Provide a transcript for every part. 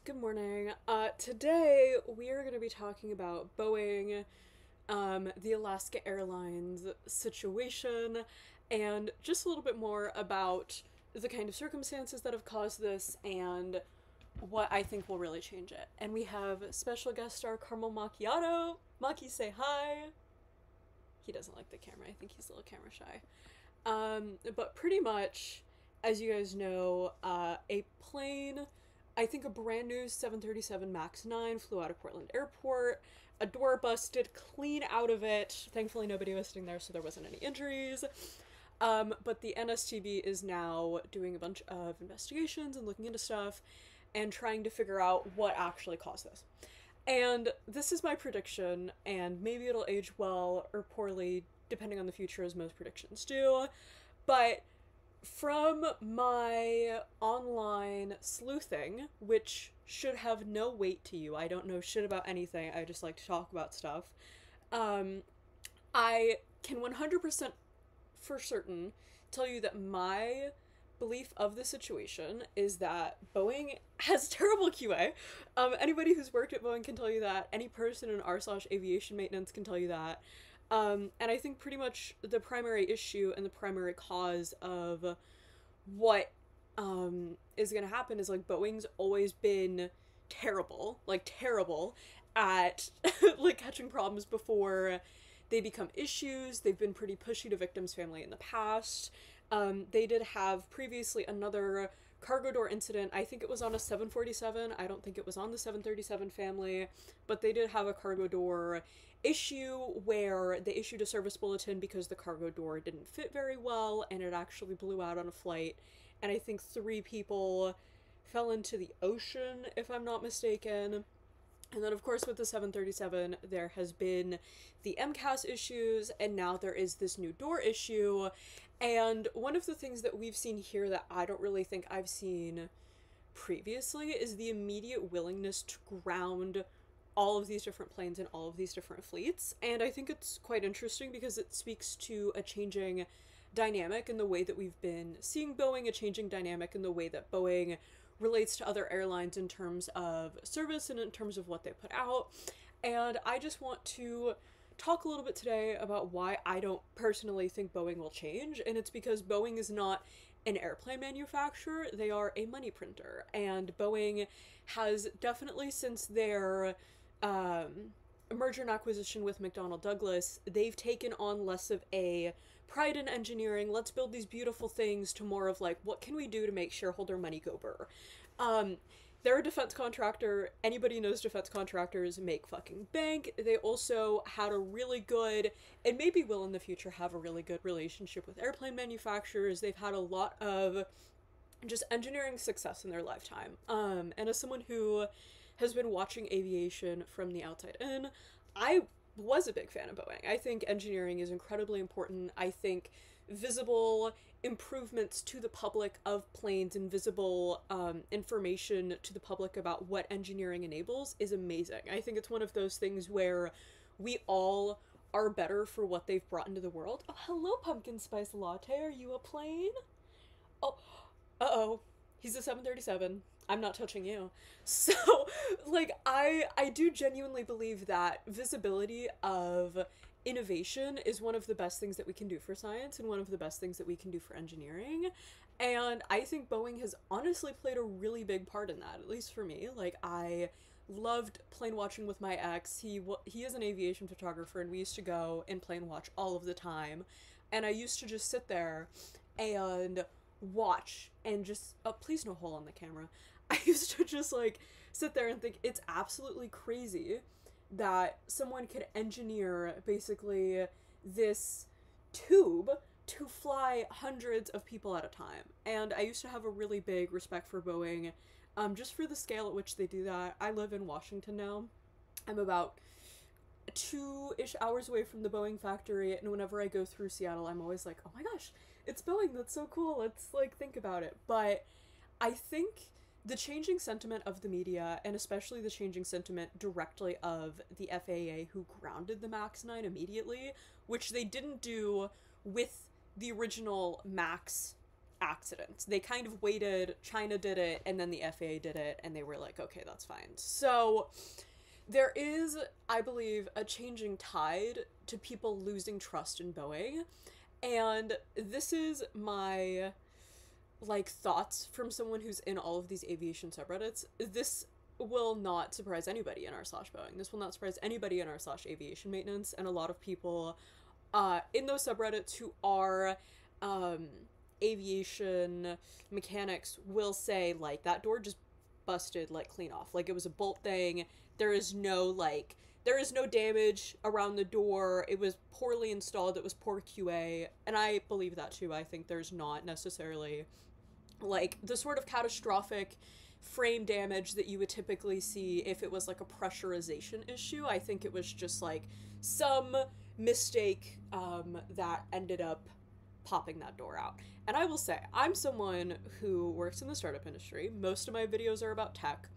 Good morning. Today we are going to be talking about Boeing, the Alaska Airlines situation, and just a little bit more about the kind of circumstances that have caused this and what I think will really change it. And we have special guest star Carmel Macchiato. Maki, say hi. He doesn't like the camera. I think he's a little camera shy. But pretty much, as you guys know, a plane, I think a brand new 737 MAX 9 flew out of Portland Airport. A door busted clean out of it. Thankfully, nobody was sitting there, so there wasn't any injuries. But the NSTB is now doing a bunch of investigations and looking into stuff and trying to figure out what actually caused this. And this is my prediction, and maybe it'll age well or poorly, depending on the future, as most predictions do. But from my online sleuthing, which should have no weight to you, I don't know shit about anything, I just like to talk about stuff, I can 100% for certain tell you that my belief of the situation is that Boeing has terrible QA. Anybody who's worked at Boeing can tell you that. Any person in r/aviation maintenance can tell you that. And I think pretty much the primary issue and the primary cause of what is going to happen is, like, Boeing's always been terrible at like catching problems before they become issues. They've been pretty pushy to victims' family in the past. They did have previously another cargo door incident. I think it was on a 747. I don't think it was on the 737 family, but they did have a cargo door issue where they issued a service bulletin because the cargo door didn't fit very well and it actually blew out on a flight, and I think 3 people fell into the ocean, if I'm not mistaken. And then, of course, with the 737, there has been the MCAS issues, and now there is this new door issue. And one of the things that we've seen here that I don't really think I've seen previously is the immediate willingness to ground all of these different planes and all of these different fleets. And I think it's quite interesting because it speaks to a changing dynamic in the way that we've been seeing Boeing, a changing dynamic in the way that Boeing relates to other airlines in terms of service and in terms of what they put out. And I just want to talk a little bit today about why I don't personally think Boeing will change, and it's because Boeing is not an airplane manufacturer, they are a money printer. And Boeing has definitely, since their merger and acquisition with McDonnell Douglas, they've taken on less of a pride in engineering, let's build these beautiful things, to more of like, what can we do to make shareholder money go burr? They're a defense contractor. Anybody knows defense contractors make fucking bank. They also had a really good, and maybe will in the future have a really good relationship with airplane manufacturers. They've had a lot of just engineering success in their lifetime. And as someone who has been watching aviation from the outside in, I was a big fan of Boeing. I think engineering is incredibly important. I think visible improvements to the public of planes and visible information to the public about what engineering enables is amazing. I think it's one of those things where we all are better for what they've brought into the world. Oh, hello, pumpkin spice latte. Are you a plane? Oh, uh-oh. He's a 737. I'm not touching you. So, like, I do genuinely believe that visibility of innovation is one of the best things that we can do for science and one of the best things that we can do for engineering. And I think Boeing has honestly played a really big part in that, at least for me. Like, I loved plane watching with my ex. He is an aviation photographer, and we used to go and plane watch all of the time. And I used to just sit there and watch and just, oh, please no hole on the camera. I used to just, like, sit there and think it's absolutely crazy that someone could engineer basically this tube to fly hundreds of people at a time. And I used to have a really big respect for Boeing, just for the scale at which they do that. I live in Washington now. I'm about 2-ish hours away from the Boeing factory, and whenever I go through Seattle, I'm always like, oh my gosh, it's Boeing, that's so cool, let's, like, think about it. But I think the changing sentiment of the media, and especially the changing sentiment directly of the FAA, who grounded the MAX 9 immediately, which they didn't do with the original MAX accident. They kind of waited, China did it, and then the FAA did it, and they were like, okay, that's fine. So there is, I believe, a changing tide to people losing trust in Boeing. And this is my, like, thoughts from someone who's in all of these aviation subreddits. This will not surprise anybody in r/Boeing. This will not surprise anybody in r/aviation maintenance, and a lot of people in those subreddits who are aviation mechanics will say, like, that door just busted, like, clean off. Like, it was a bolt thing. There is no damage around the door. It was poorly installed. It was poor QA. And I believe that too. I think there's not necessarily, like, the sort of catastrophic frame damage that you would typically see if it was like a pressurization issue. I think it was just like some mistake that ended up popping that door out. And I will say, I'm someone who works in the startup industry. Most of my videos are about tech.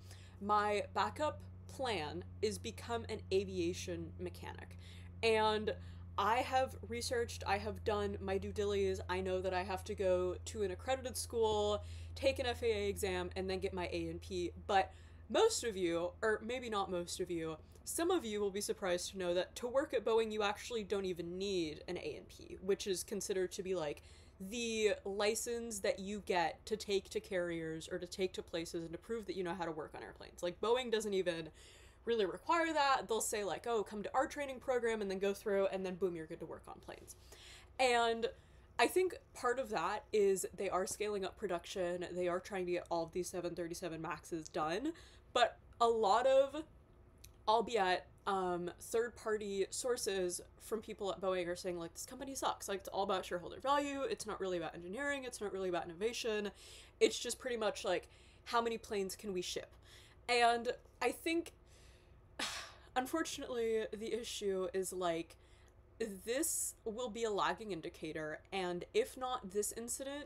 My backup plan is become an aviation mechanic. And I have researched, I have done my due diligence. I know that I have to go to an accredited school, take an FAA exam, and then get my A&P. But most of you, or maybe not most of you, some of you will be surprised to know that to work at Boeing, you actually don't even need an A&P, which is considered to be like the license that you get to take to carriers or to take to places and to prove that you know how to work on airplanes. Like, Boeing doesn't even really require that. They'll say, like, oh, come to our training program, and then go through, and then boom, you're good to work on planes. And I think part of that is they are scaling up production. They are trying to get all of these 737 Maxes done, but a lot of, albeit third-party sources from people at Boeing are saying, like, this company sucks. Like, it's all about shareholder value. It's not really about engineering. It's not really about innovation. It's just pretty much like, how many planes can we ship? And I think, unfortunately, the issue is, like, this will be a lagging indicator, and if not this incident,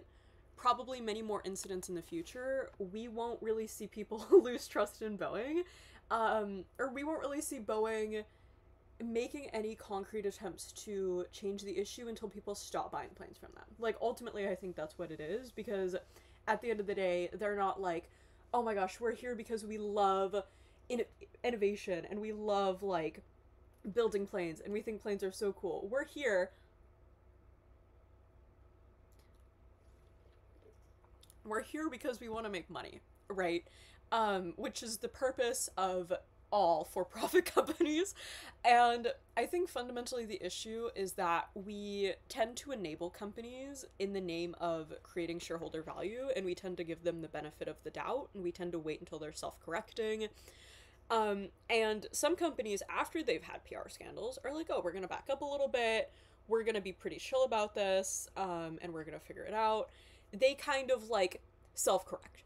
probably many more incidents in the future, we won't really see people lose trust in Boeing, or we won't really see Boeing making any concrete attempts to change the issue until people stop buying planes from them. Like, ultimately, I think that's what it is, because at the end of the day, they're not like, oh my gosh, we're here because we love innovation, and we love, like, building planes, and we think planes are so cool. We're here because we want to make money, right? Which is the purpose of all for-profit companies. And I think fundamentally the issue is that we tend to enable companies in the name of creating shareholder value, and we tend to give them the benefit of the doubt, and we tend to wait until they're self-correcting. And some companies, after they've had PR scandals, are like, oh, we're gonna back up a little bit, we're gonna be pretty chill about this, and we're gonna figure it out. They kind of, like, self-correct.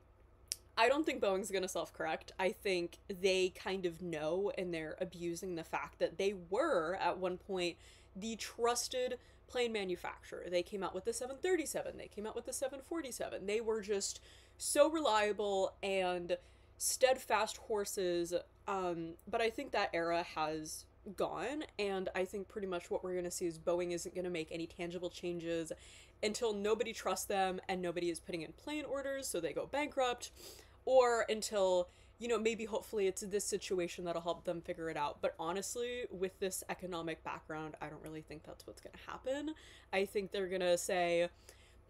I don't think Boeing's gonna self-correct. I think they kind of know, and they're abusing the fact that they were, at one point, the trusted plane manufacturer. They came out with the 737, they came out with the 747. They were just so reliable and steadfast horses, but I think that era has gone, and I think pretty much what we're going to see is Boeing isn't going to make any tangible changes until nobody trusts them and nobody is putting in plane orders so they go bankrupt, or until, you know, maybe hopefully it's this situation that'll help them figure it out. But honestly, with this economic background, I don't really think that's what's going to happen. I think they're going to say,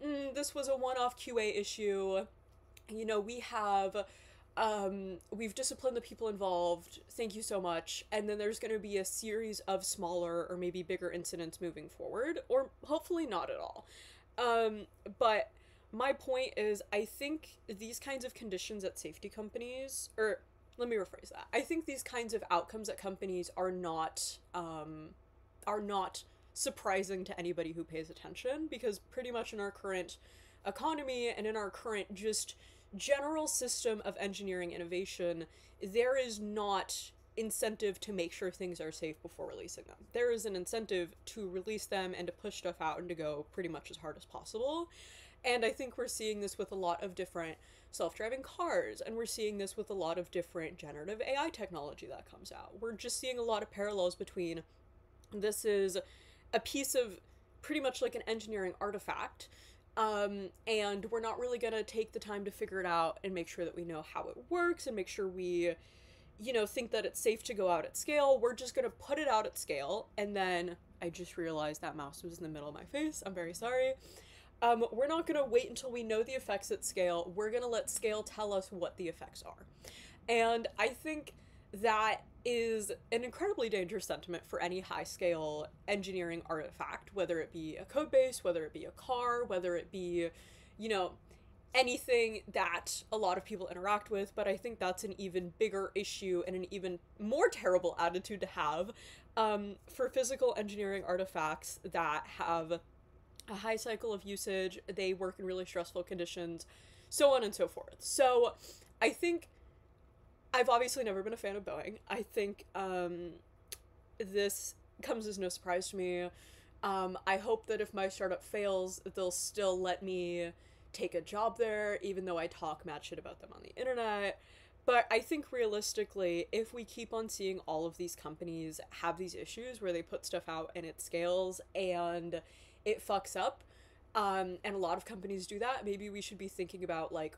this was a one-off QA issue, you know, we've disciplined the people involved, thank you so much, and then there's going to be a series of smaller or maybe bigger incidents moving forward, or hopefully not at all. But my point is, I think these kinds of conditions at safety companies, or let me rephrase that, I think these kinds of outcomes at companies are not surprising to anybody who pays attention, because pretty much in our current economy and in our current just general system of engineering innovation, there is not incentive to make sure things are safe before releasing them. There is an incentive to release them and to push stuff out and to go pretty much as hard as possible. And I think we're seeing this with a lot of different self-driving cars, and we're seeing this with a lot of different generative AI technology that comes out. We're just seeing a lot of parallels between, this is a piece of pretty much like an engineering artifact And we're not really gonna take the time to figure it out and make sure that we know how it works and make sure we, think that it's safe to go out at scale. We're just gonna put it out at scale, and then I just realized that mouse was in the middle of my face. I'm very sorry. We're not gonna wait until we know the effects at scale. We're gonna let scale tell us what the effects are. And I think that is an incredibly dangerous sentiment for any high scale engineering artifact, whether it be a code base, whether it be a car, whether it be, you know, anything that a lot of people interact with. But I think that's an even bigger issue and an even more terrible attitude to have for physical engineering artifacts that have a high cycle of usage, they work in really stressful conditions, so on and so forth. So I think I've obviously never been a fan of Boeing. I think this comes as no surprise to me. I hope that if my startup fails, they'll still let me take a job there, even though I talk mad shit about them on the internet. But I think realistically, if we keep on seeing all of these companies have these issues where they put stuff out and it scales and it fucks up, and a lot of companies do that, maybe we should be thinking about, like,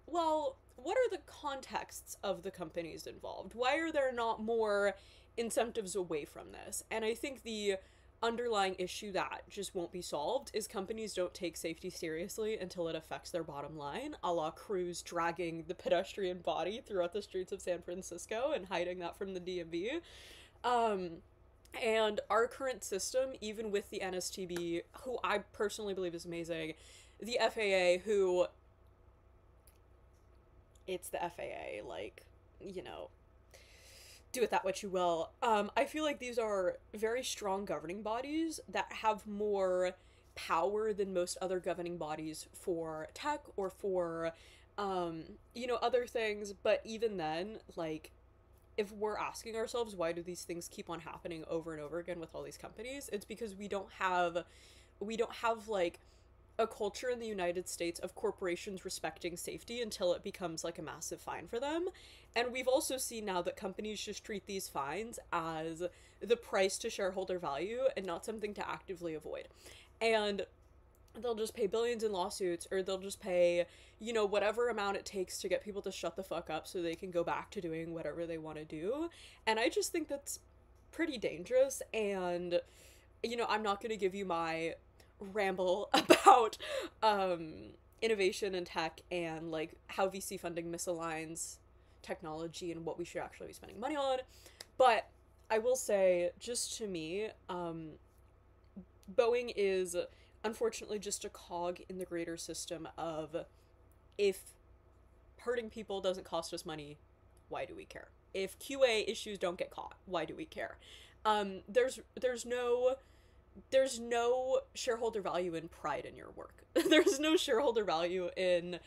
well, what are the contexts of the companies involved? Why are there not more incentives away from this? And I think the underlying issue that just won't be solved is companies don't take safety seriously until it affects their bottom line, a la Cruise dragging the pedestrian body throughout the streets of San Francisco and hiding that from the DMV. And our current system, even with the NSTB, who I personally believe is amazing, the FAA, who, it's the FAA, like, do with that what you will. I feel like these are very strong governing bodies that have more power than most other governing bodies for tech or for, other things. But even then, like, if we're asking ourselves why do these things keep on happening over and over again with all these companies, it's because we don't have like a culture in the United States of corporations respecting safety until it becomes like a massive fine for them. And we've also seen now that companies just treat these fines as the price to shareholder value and not something to actively avoid. And they'll just pay billions in lawsuits, or they'll just pay, whatever amount it takes to get people to shut the fuck up so they can go back to doing whatever they want to do. And I just think that's pretty dangerous. And, I'm not going to give you my ramble about innovation and tech and, like, how VC funding misaligns technology and what we should actually be spending money on. But I will say, just to me, Boeing is unfortunately just a cog in the greater system of, if hurting people doesn't cost us money, why do we care? If QA issues don't get caught, why do we care? There's no shareholder value in pride in your work. There's no shareholder value in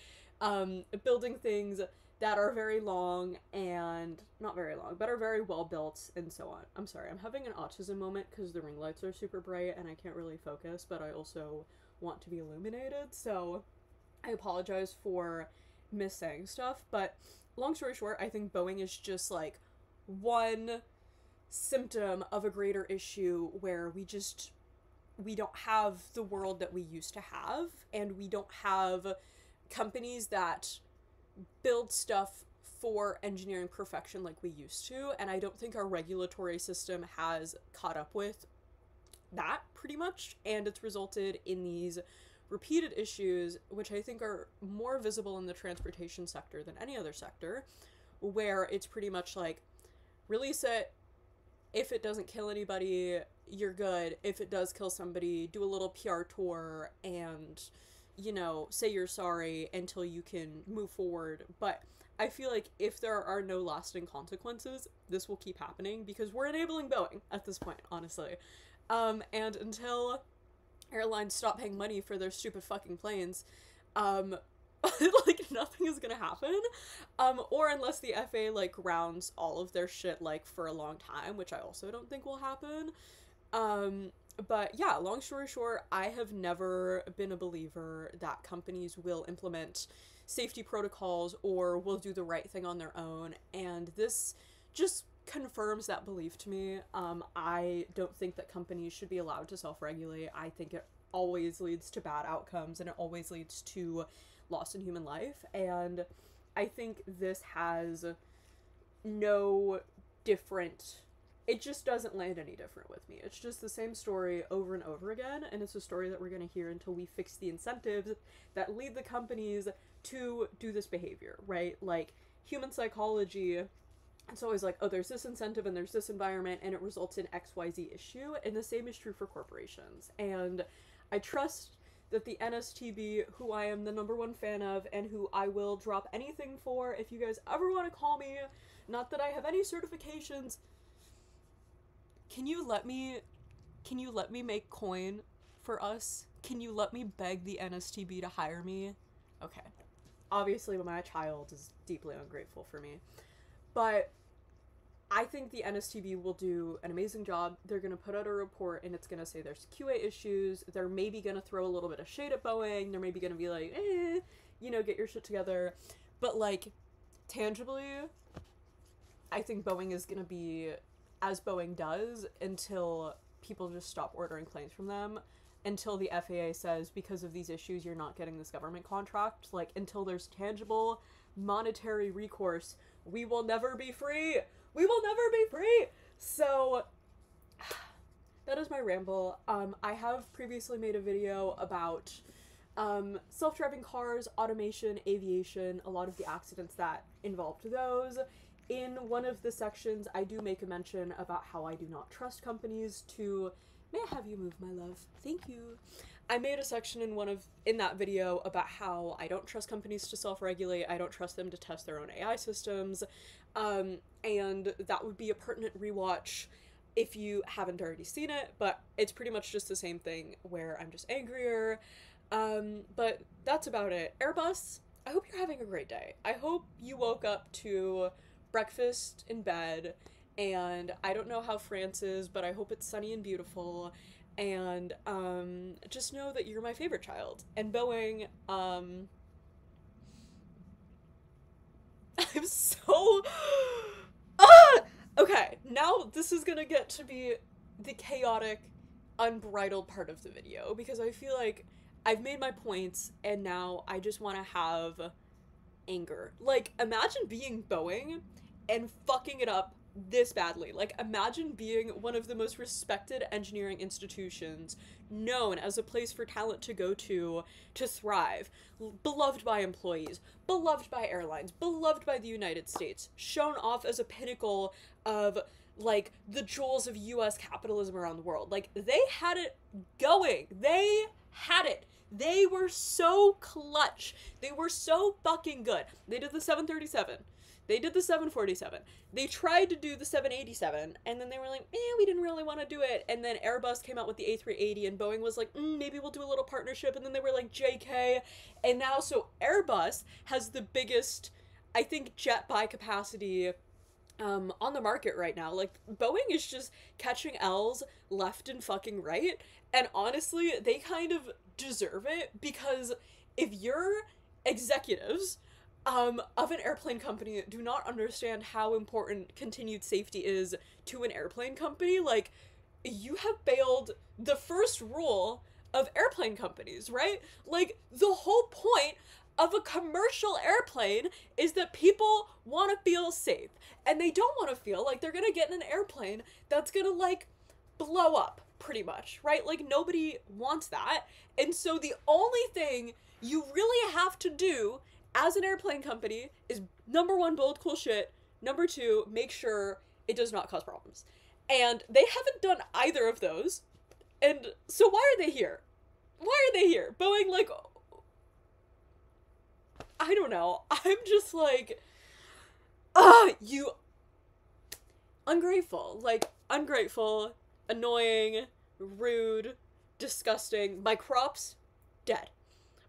building things that are very long and not very long, but are very well built and so on. I'm sorry, I'm having an autism moment because the ring lights are super bright and I can't really focus, but I also want to be illuminated, so I apologize for missaying stuff. But long story short, I think Boeing is just like one symptom of a greater issue where we don't have the world that we used to have, and we don't have companies that build stuff for engineering perfection like we used to. And I don't think our regulatory system has caught up with that, pretty much, and it's resulted in these repeated issues, which I think are more visible in the transportation sector than any other sector, where it's pretty much like, release it, if it doesn't kill anybody, you're good. If it does kill somebody, do a little PR tour and, say you're sorry until you can move forward. But I feel like if there are no lasting consequences, this will keep happening because we're enabling Boeing at this point, honestly. And until airlines stop paying money for their stupid fucking planes, like, nothing is gonna happen, or unless the FAA, like, grounds all of their shit, like, for a long time, which I also don't think will happen. But yeah, long story short, I have never been a believer that companies will implement safety protocols or will do the right thing on their own, and this just confirms that belief to me. I don't think that companies should be allowed to self-regulate. I think it always leads to bad outcomes, and it always leads to loss in human life. And I think this has no different, it just doesn't land any different with me. It's just the same story over and over again, and it's a story that we're going to hear until we fix the incentives that lead the companies to do this behavior, right? Like, human psychology, it's always like, oh, there's this incentive and there's this environment and it results in XYZ issue, and the same is true for corporations. And I trust that the NSTB, who I am the #1 fan of and who I will drop anything for if you guys ever want to call me, not that I have any certifications, can you let me make coin for us? Can you let me beg the NSTB to hire me? Okay. Obviously, my child is deeply ungrateful for me. But I think the NSTB will do an amazing job. They're going to put out a report and it's going to say there's QA issues. They're maybe going to throw a little bit of shade at Boeing. They're maybe going to be like, get your shit together. But, like, tangibly, I think Boeing is going to be as Boeing does until people just stop ordering planes from them, until the FAA says, because of these issues, you're not getting this government contract. Like, until there's tangible monetary recourse, we will never be free. We will never be free. So that is my ramble. I have previously made a video about self-driving cars, automation, aviation, a lot of the accidents that involved those. In one of the sections, I do make a mention about how I do not trust companies to... May I have you move, my love? Thank you. I made a section in that video about how I don't trust companies to self-regulate. I don't trust them to test their own AI systems. And that would be a pertinent rewatch if you haven't already seen it, but it's pretty much just the same thing where I'm just angrier. But that's about it. Airbus, I hope you're having a great day. I hope you woke up to breakfast in bed, and I don't know how France is, but I hope it's sunny and beautiful, and just know that you're my favorite child. And Boeing, I'm so... Okay, now this is gonna get to be the chaotic, unbridled part of the video, because I feel like I've made my points, and now I just want to have anger. Like, imagine being Boeing and fucking it up this badly. Like, imagine being one of the most respected engineering institutions, known as a place for talent to go to thrive, beloved by employees, beloved by airlines, beloved by the United States, shown off as a pinnacle of, like, the jewels of US capitalism around the world. Like, they had it going. They had it. They were so clutch. They were so fucking good. They did the 737. They did the 747. They tried to do the 787, and then they were like, we didn't really want to do it. And then Airbus came out with the A380, and Boeing was like, maybe we'll do a little partnership. And then they were like, JK. And now, so Airbus has the biggest, I think, jet buy capacity on the market right now. Like, Boeing is just catching L's left and fucking right. And honestly, they kind of deserve it, because if your executives of an airplane company do not understand how important continued safety is to an airplane company, like, you have failed the first rule of airplane companies, right? Like, the whole point of a commercial airplane is that people want to feel safe, and they don't want to feel like they're gonna get in an airplane that's gonna, like, blow up, pretty much, right? Like, nobody wants that. And so the only thing you really have to do as an airplane company is, #1, build cool shit, #2, make sure it does not cause problems. And they haven't done either of those. And so why are they here? Why are they here? Boeing, like, I don't know. I'm just like, you ungrateful. Like, ungrateful, annoying, rude, disgusting. My crops, dead.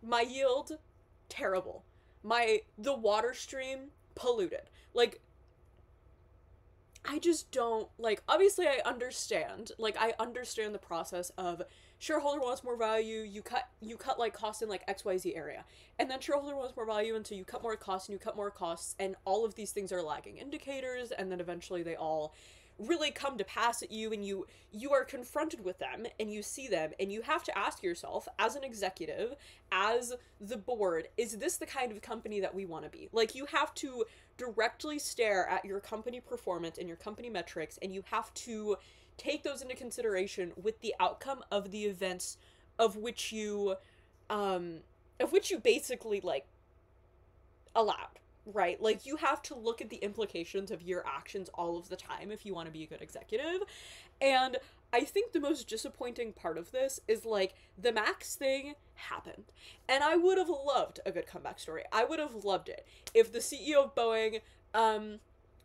My yield, terrible. The water stream, polluted. Like, I just don't, like, obviously I understand the process of shareholder wants more value, you cut, like, costs in, like, XYZ area, and then shareholder wants more value, and so you cut more costs, and all of these things are lagging indicators, and then eventually they all really come to pass at you, and you are confronted with them and you see them, and you have to ask yourself, as an executive, as the board, is this the kind of company that we want to be? Like, you have to directly stare at your company performance and your company metrics, and you have to take those into consideration with the outcome of the events of which you basically, like, allowed, right? Like, you have to look at the implications of your actions all of the time if you want to be a good executive. And I think the most disappointing part of this is, like, the Max thing happened. And I would have loved a good comeback story. I would have loved it if the CEO of Boeing,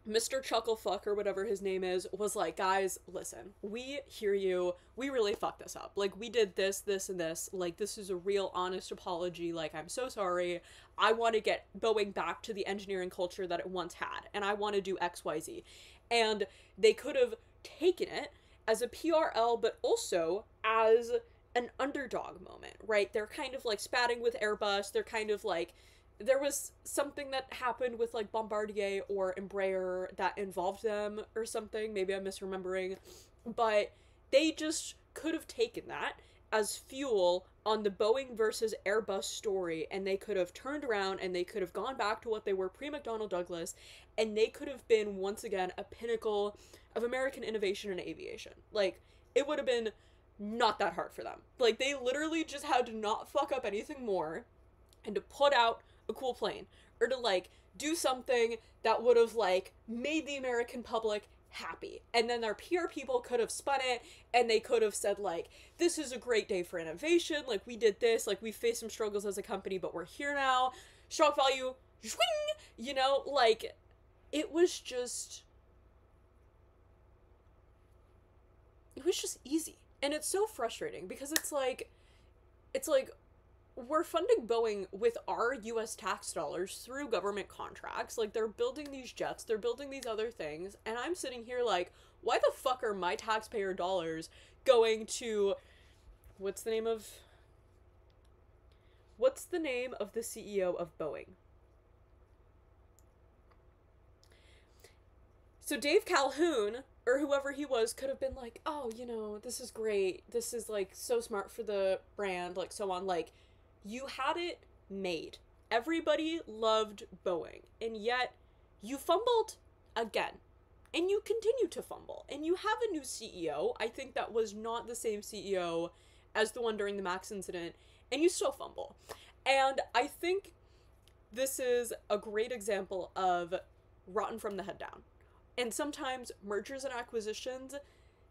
Mr. Chucklefuck or whatever his name is, was like, guys, listen, we hear you. We really fucked this up. Like, we did this, this, and this. Like, this is a real honest apology. Like, I'm so sorry. I want to get Boeing back to the engineering culture that it once had. And I want to do XYZ. And they could have taken it as a PRL, but also as an underdog moment, right? They're kind of, like, spatting with Airbus. They're kind of, like, there was something that happened with, like, Bombardier or Embraer that involved them or something. Maybe I'm misremembering. But they just could have taken that as fuel on the Boeing versus Airbus story, and they could have turned around and they could have gone back to what they were pre-McDonnell Douglas, and they could have been, once again, a pinnacle of American innovation in aviation. Like, it would have been not that hard for them. Like, they literally just had to not fuck up anything more and to put out a cool plane, or to, like, do something that would have, like, made the American public happy. And then their PR people could have spun it, and they could have said, like, this is a great day for innovation, like, we did this, like, we faced some struggles as a company, but we're here now, shock value, swing, you know, like, it was just easy. And it's so frustrating, because it's like, we're funding Boeing with our US tax dollars through government contracts. Like, they're building these jets, they're building these other things, and I'm sitting here like, why the fuck are my taxpayer dollars going to, what's the name of the CEO of Boeing? So Dave Calhoun, or whoever he was, could have been like, oh, you know, this is great, this is, like, so smart for the brand, like, so on. Like, you had it made. Everybody loved Boeing, and yet you fumbled again. And you continue to fumble. And you have a new CEO. I think that was not the same CEO as the one during the Max incident, and you still fumble. And I think this is a great example of rotten from the head down. And sometimes mergers and acquisitions,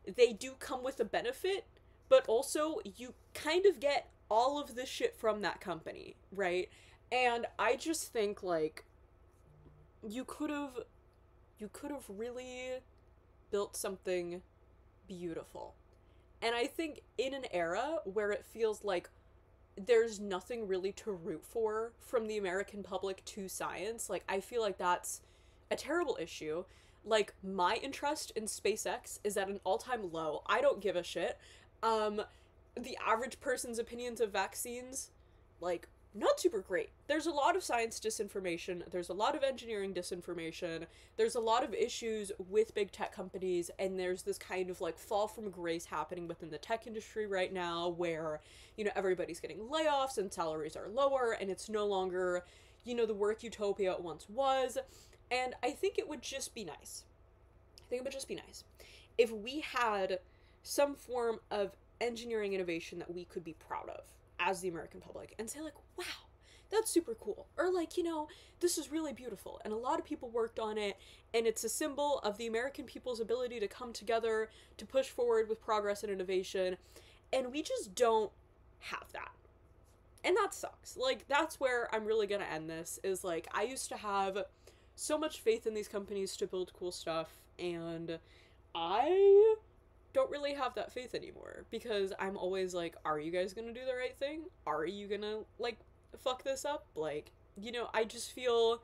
they do come with a benefit, but also you kind of get all of the shit from that company, right? And I just think, like, you could have really built something beautiful. And I think in an era where it feels like there's nothing really to root for from the American public to science, like, I feel like that's a terrible issue. Like, my interest in SpaceX is at an all-time low. I don't give a shit. The average person's opinions of vaccines, like, not super great. There's a lot of science disinformation, there's a lot of engineering disinformation, there's a lot of issues with big tech companies, and there's this kind of, like, fall from grace happening within the tech industry right now where, you know, everybody's getting layoffs and salaries are lower, and it's no longer, you know, the work utopia it once was. And I think it would just be nice. If we had some form of engineering innovation that we could be proud of as the American public and say, like, wow, that's super cool. Or, like, you know, this is really beautiful and a lot of people worked on it, and it's a symbol of the American people's ability to come together to push forward with progress and innovation. And we just don't have that. And that sucks. Like, that's where I'm really gonna end this, is, like, I used to have so much faith in these companies to build cool stuff, and I don't really have that faith anymore, because I'm always like, are you guys gonna do the right thing? Are you gonna, like, fuck this up? Like, you know, I just feel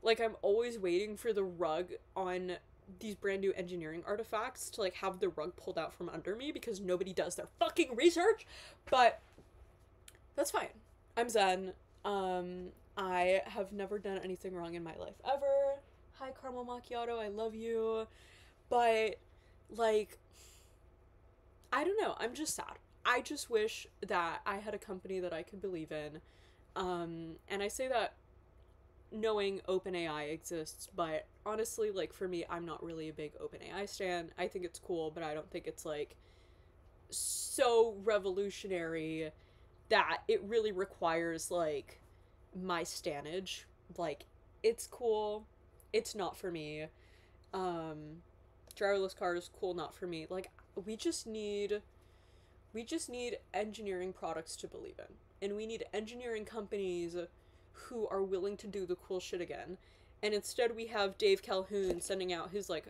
like I'm always waiting for the rug on these brand new engineering artifacts to, like, have the rug pulled out from under me, because nobody does their fucking research. But that's fine. I'm zen. I have never done anything wrong in my life ever. Hi, Caramel Macchiato, I love you. But, like, I don't know. I'm just sad. I just wish that I had a company that I could believe in. And I say that knowing OpenAI exists, but honestly, like, for me, I'm not really a big OpenAI stan. I think it's cool, but I don't think it's, like, so revolutionary that it really requires, like, my stanage. Like, it's cool. It's not for me. Driverless cars, cool, not for me. Like, we just need engineering products to believe in. And we need engineering companies who are willing to do the cool shit again. And instead we have Dave Calhoun sending out his, like,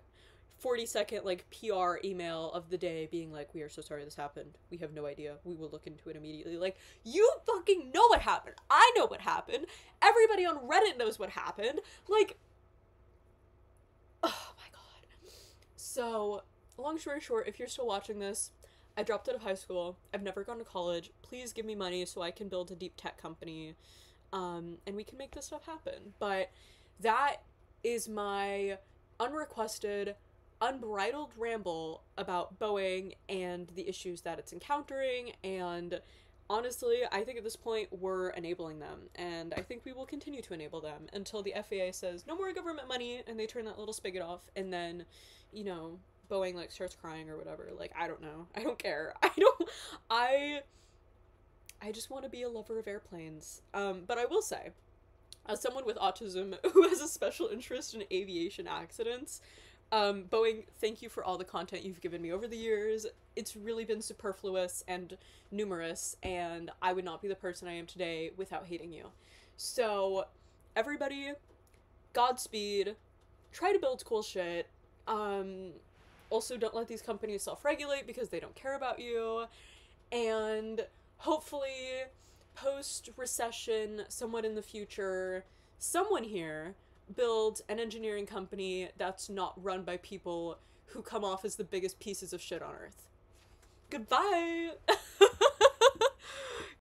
40-second, like, PR email of the day being like, we are so sorry this happened. We have no idea. We will look into it immediately. Like, you fucking know what happened. I know what happened. Everybody on Reddit knows what happened. Like, oh my god. So, long story short, if you're still watching this, I dropped out of high school. I've never gone to college. Please give me money so I can build a deep tech company. And we can make this stuff happen. But that is my unrequested, unbridled ramble about Boeing and the issues that it's encountering. And honestly, I think at this point we're enabling them. And I think we will continue to enable them until the FAA says no more government money and they turn that little spigot off. And then, you know, Boeing, like, starts crying or whatever. Like, I don't know. I don't care. I just want to be a lover of airplanes. But I will say, as someone with autism who has a special interest in aviation accidents, Boeing, thank you for all the content you've given me over the years. It's really been superfluous and numerous, and I would not be the person I am today without hating you. So, everybody, Godspeed. Try to build cool shit. Also, don't let these companies self-regulate because they don't care about you. And hopefully, post-recession, somewhat in the future, someone here builds an engineering company that's not run by people who come off as the biggest pieces of shit on Earth. Goodbye!